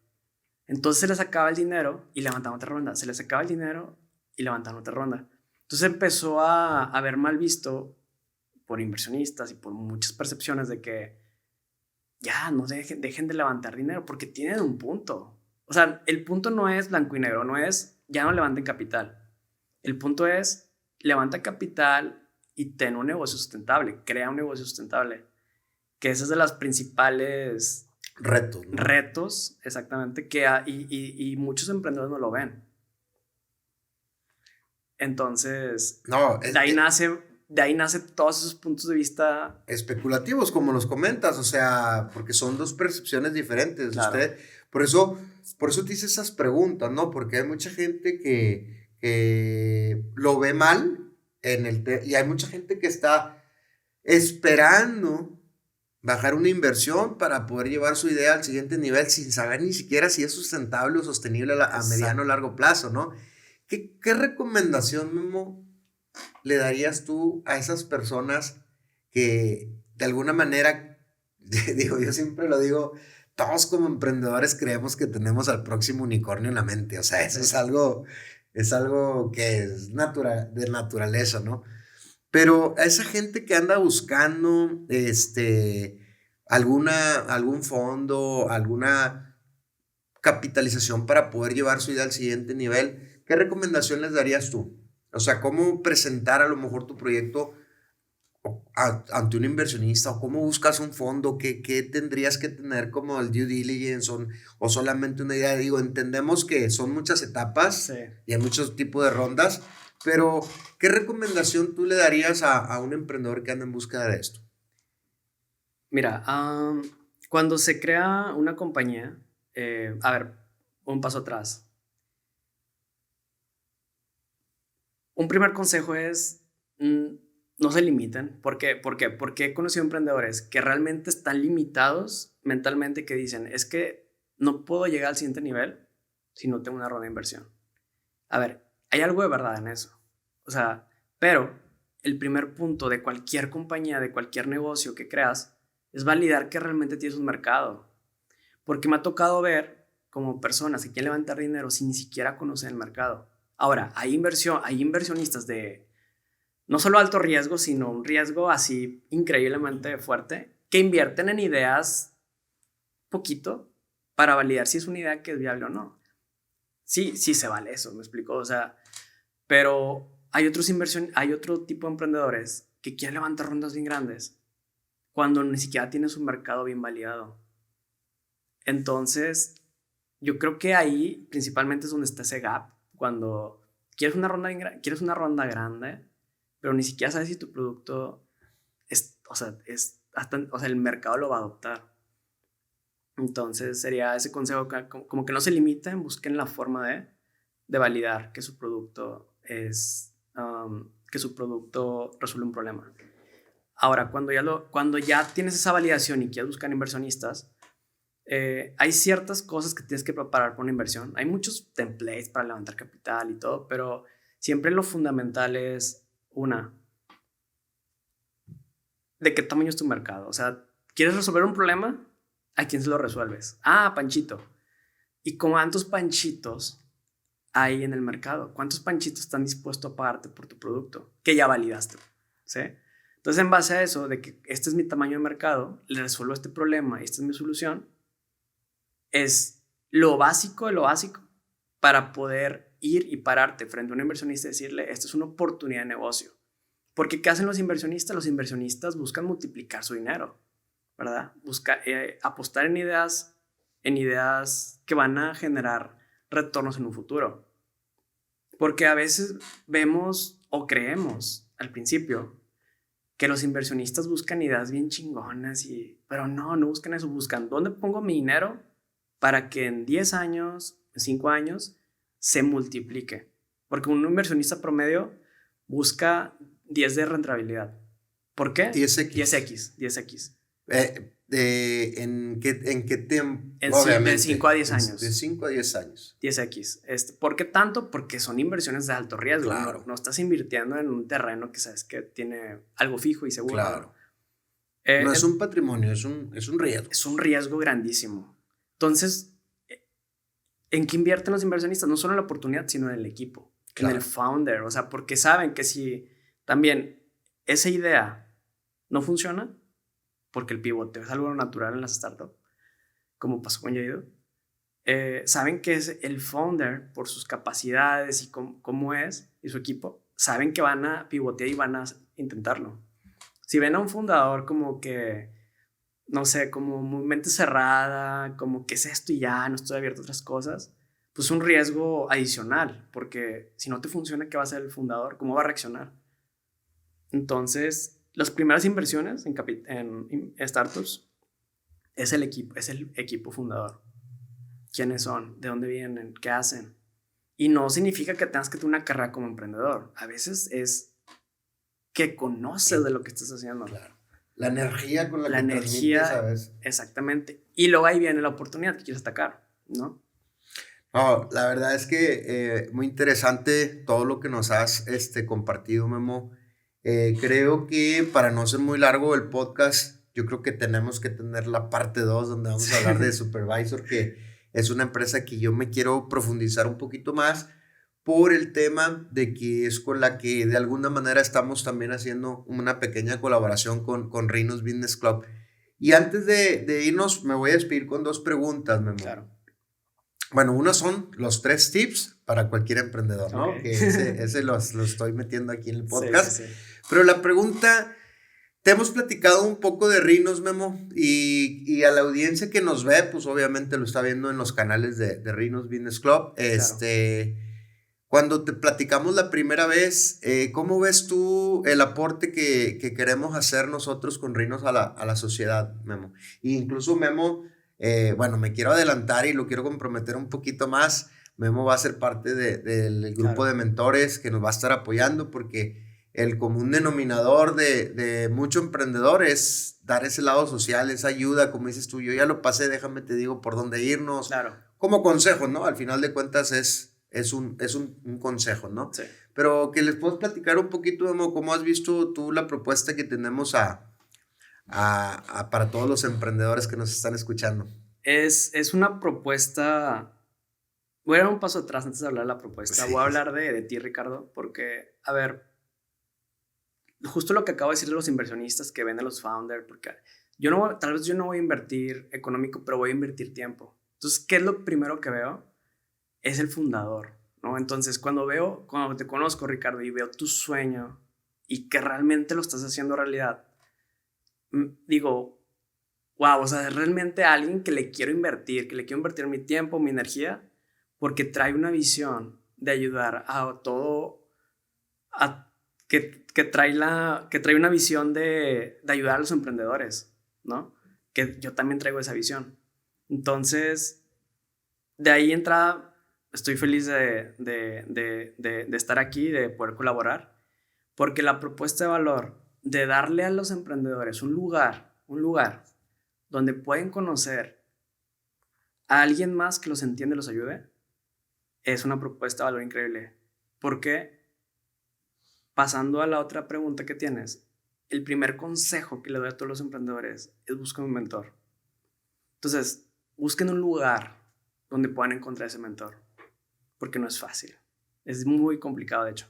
Entonces se les acaba el dinero y levantaban otra ronda, se les acaba el dinero y levantaban otra ronda. Entonces empezó a ver mal visto por inversionistas y por muchas percepciones de que ya no dejen de levantar dinero porque tienen un punto. O sea, el punto no es blanco y negro, no es ya no levanten capital. El punto es levanta capital y ten un negocio sustentable, crea un negocio sustentable. Que ese es de los principales Retos, ¿no? retos, exactamente, y muchos emprendedores no lo ven. Entonces, No, de ahí nace todos esos puntos de vista. especulativos, como los comentas, o sea, porque son dos percepciones diferentes. Claro. Por eso te hice esas preguntas, ¿no? Porque hay mucha gente que lo ve mal y hay mucha gente que está esperando bajar una inversión para poder llevar su idea al siguiente nivel sin saber ni siquiera si es sustentable o sostenible a mediano o largo plazo, ¿no? ¿Qué recomendación, Memo, le darías tú a esas personas que de alguna manera, digo, yo siempre lo digo, todos como emprendedores creemos que tenemos al próximo unicornio en la mente, o sea, eso es algo que es de naturaleza, ¿no? Pero a esa gente que anda buscando, algún fondo, alguna capitalización para poder llevar su idea al siguiente nivel, ¿qué recomendación les darías tú? O sea, ¿cómo presentar a lo mejor tu proyecto ante un inversionista? ¿O cómo buscas un fondo? ¿Qué tendrías que tener como el due diligence o solamente una idea? Digo, entendemos que son muchas etapas Sí. y hay muchos tipos de rondas, pero ¿qué recomendación tú le darías a un emprendedor que anda en búsqueda de esto? Mira, cuando se crea una compañía, a ver, un paso atrás. Un primer consejo es no se limiten. ¿Por qué? Porque he conocido emprendedores que realmente están limitados mentalmente, que dicen, es que no puedo llegar al siguiente nivel si no tengo una ronda de inversión. A ver, hay algo de verdad en eso. O sea, pero el primer punto de cualquier compañía, de cualquier negocio que creas, es validar que realmente tienes un mercado. Porque me ha tocado ver como personas que quieren levantar dinero sin ni siquiera conocer el mercado. Ahora, hay inversionistas de no solo alto riesgo, sino un riesgo así increíblemente fuerte, que invierten en ideas poquito para validar si es una idea que es viable o no. Sí, sí se vale eso, me explico. O sea, pero hay otro tipo de emprendedores que quieren levantar rondas bien grandes cuando ni siquiera tienes un mercado bien validado. Entonces, yo creo que ahí principalmente es donde está ese gap. Cuando quieres una ronda grande, pero ni siquiera sabes si tu producto o sea, el mercado lo va a adoptar. Entonces, sería ese consejo como que no se limiten, busquen la forma de validar que su producto que su producto resuelve un problema. Ahora, cuando ya tienes esa validación y quieres buscar inversionistas, hay ciertas cosas que tienes que preparar para una inversión. Hay muchos templates para levantar capital y todo, pero siempre lo fundamental es de qué tamaño es tu mercado. O sea, ¿quieres resolver un problema? ¿A quién se lo resuelves? Ah, Panchito. ¿Y cuántos panchitos hay en el mercado? ¿Cuántos panchitos están dispuestos a pagarte por tu producto que ya validaste? ¿Sí? Entonces, en base a eso, de que este es mi tamaño de mercado, le resuelvo este problema y esta es mi solución, es lo básico de lo básico para poder ir y pararte frente a un inversionista y decirle, esto es una oportunidad de negocio. Porque ¿qué hacen los inversionistas? Los inversionistas buscan multiplicar su dinero, ¿verdad? Busca apostar en ideas que van a generar retornos en un futuro. Porque a veces vemos o creemos al principio que los inversionistas buscan ideas bien chingonas, pero no buscan eso, buscan dónde pongo mi dinero para que en 10 años, en 5 años, se multiplique. Porque un inversionista promedio busca 10 de rentabilidad. ¿Por qué? 10x. 10x. ¿En qué tiempo? De 5 a 10 años. De 5 a 10 años. 10x. ¿Por qué tanto? Porque son inversiones de alto riesgo. Claro. No estás invirtiendo en un terreno que sabes que tiene algo fijo y seguro. Claro. No es un patrimonio, es un riesgo. Es un riesgo grandísimo. Entonces, ¿en qué invierten los inversionistas? No solo en la oportunidad, sino en el equipo, claro, en el founder. O sea, porque saben que si también esa idea no funciona, porque el pivoteo es algo natural en las startups, como pasó con Jado, saben que es el founder por sus capacidades y cómo es y su equipo, saben que van a pivotear y van a intentarlo. Si ven a un fundador como que, no sé, como muy mente cerrada, como que es esto y ya, no estoy abierto a otras cosas, pues un riesgo adicional, porque si no te funciona, ¿qué va a hacer el fundador? ¿Cómo va a reaccionar? Entonces, las primeras inversiones en startups es el equipo fundador. ¿Quiénes son? ¿De dónde vienen? ¿Qué hacen? Y no significa que tengas que tener una carrera como emprendedor. A veces es que conoces de lo que estás haciendo. Claro. La energía con la La que energía, transmites, ¿sabes? exactamente. Y luego ahí viene la oportunidad que quieres atacar, ¿no? No, la verdad es que muy interesante todo lo que nos has compartido, Memo. Creo que para no ser muy largo el podcast, yo creo que tenemos que tener la parte 2 donde vamos a hablar de Supervisor, que es una empresa que yo me quiero profundizar un poquito más por el tema de que es con la que de alguna manera estamos también haciendo una pequeña colaboración con Rhinos Business Club. Y antes de irnos, me voy a despedir con 2 preguntas, Memo. Claro. Bueno, uno son los 3 tips para cualquier emprendedor, ¿no? Okay. Que ese los estoy metiendo aquí en el podcast. Sí. Pero la pregunta, te hemos platicado un poco de Rhinos, Memo, y a la audiencia que nos ve, pues obviamente lo está viendo en los canales de Rhinos Business Club. Claro. Cuando te platicamos la primera vez, ¿cómo ves tú el aporte que queremos hacer nosotros con Rhinos a la sociedad, Memo? E incluso Memo, bueno, me quiero adelantar y lo quiero comprometer un poquito más. Memo va a ser parte del grupo Claro. de mentores que nos va a estar apoyando porque el común denominador de mucho emprendedor es dar ese lado social, esa ayuda, como dices tú, yo ya lo pasé, déjame te digo por dónde irnos. Claro. Como consejo, ¿no? Al final de cuentas es un consejo, ¿no? Sí. Pero que les puedes platicar un poquito, Memo, cómo has visto tú la propuesta que tenemos para todos los emprendedores que nos están escuchando. Es una propuesta. Voy a dar un paso atrás antes de hablar de la propuesta. Sí. Voy a hablar de ti, Ricardo, porque, a ver, justo lo que acabo de decir de los inversionistas que ven a los founders, porque tal vez yo no voy a invertir económico, pero voy a invertir tiempo. Entonces, ¿qué es lo primero que veo? Es el fundador, ¿no? Entonces, cuando te conozco, Ricardo, y veo tu sueño y que realmente lo estás haciendo realidad, digo, wow, o sea, es realmente alguien que le quiero invertir mi tiempo, mi energía, porque trae una visión de ayudar a todo, que trae una visión de ayudar a los emprendedores, ¿no? Que yo también traigo esa visión. Entonces, de ahí entrada, estoy feliz de estar aquí, de poder colaborar, porque la propuesta de valor de darle a los emprendedores un lugar donde pueden conocer a alguien más que los entiende y los ayude, es una propuesta de valor increíble. Porque, pasando a la otra pregunta que tienes, el primer consejo que le doy a todos los emprendedores es buscar un mentor. Entonces, busquen un lugar donde puedan encontrar ese mentor, porque no es fácil. Es muy complicado, de hecho.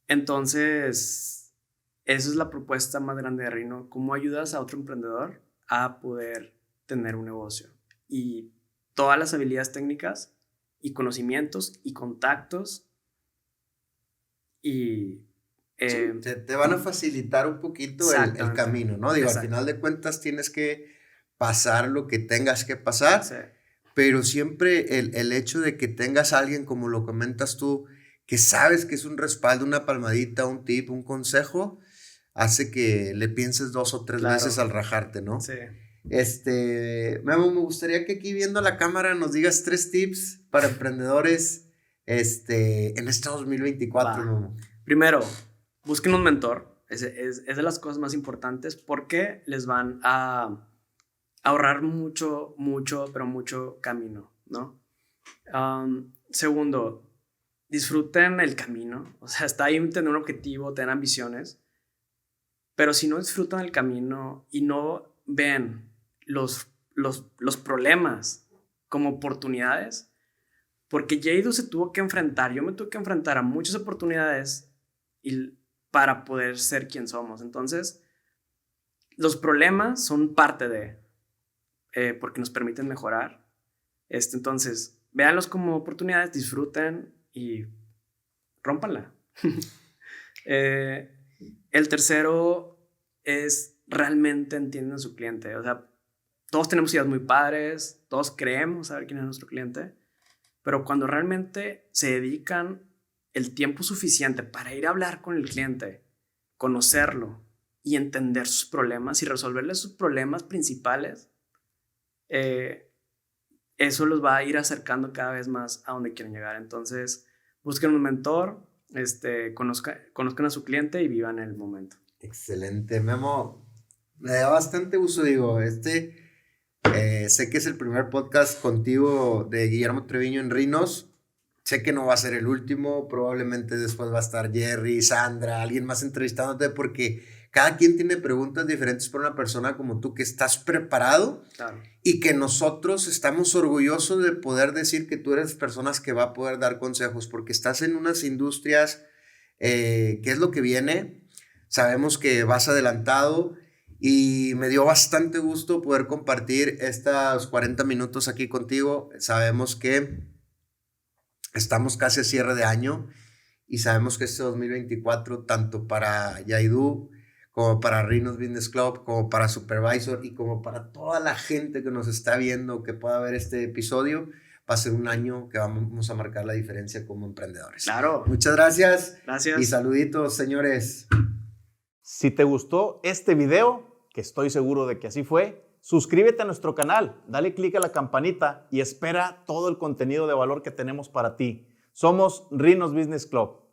Entonces, esa es la propuesta más grande de Rhino. ¿Cómo ayudas a otro emprendedor a poder tener un negocio? Y todas las habilidades técnicas y conocimientos y contactos y... Sí, te van a facilitar un poquito el camino, ¿no? Digo, al final de cuentas tienes que pasar lo que tengas que pasar, Sí. Pero siempre el hecho de que tengas a alguien, como lo comentas tú, que sabes que es un respaldo, una palmadita, un tip, un consejo, hace que le pienses 2 o 3 veces al rajarte, ¿no? Sí. Memo, me gustaría que aquí viendo la cámara nos digas 3 tips para emprendedores en este 2024, Memo. Primero, busquen un mentor. Es de las cosas más importantes porque les van a ahorrar mucho camino, ¿no? Segundo, disfruten el camino. O sea, está ahí tener un objetivo, tener ambiciones, pero si no disfrutan el camino y no ven los problemas como oportunidades, porque Jado se tuvo que enfrentar, yo me tuve que enfrentar a muchas oportunidades para poder ser quien somos. Entonces, los problemas son parte de... porque nos permiten mejorar. Entonces, véanlos como oportunidades, disfruten y rómpanla. El tercero es realmente entienden a su cliente. O sea, todos tenemos ideas muy padres, todos creemos saber quién es nuestro cliente, pero cuando realmente se dedican el tiempo suficiente para ir a hablar con el cliente, conocerlo y entender sus problemas y resolverle sus problemas principales, eso los va a ir acercando cada vez más a donde quieren llegar. Entonces, busquen un mentor, conozcan a su cliente y vivan el momento. Excelente, Memo. Me da bastante gusto, digo, sé que es el primer podcast contigo de Guillermo Treviño en Rinos. Sé que no va a ser el último, probablemente después va a estar Jerry, Sandra, alguien más entrevistándote, porque cada quien tiene preguntas diferentes para una persona como tú que estás preparado. Claro. Y que nosotros estamos orgullosos de poder decir que tú eres personas que va a poder dar consejos, porque estás en unas industrias, ¿qué es lo que viene? Sabemos que vas adelantado y me dio bastante gusto poder compartir estos 40 minutos aquí contigo. Sabemos que estamos casi a cierre de año y sabemos que este 2024, tanto para Yaidu, como para Rinos Business Club, como para Supervisor y como para toda la gente que nos está viendo, que pueda ver este episodio, va a ser un año que vamos a marcar la diferencia como emprendedores. Claro. Muchas gracias. Gracias. Y saluditos, señores. Si te gustó este video, que estoy seguro de que así fue, suscríbete a nuestro canal, dale click a la campanita y espera todo el contenido de valor que tenemos para ti. Somos Rinos Business Club.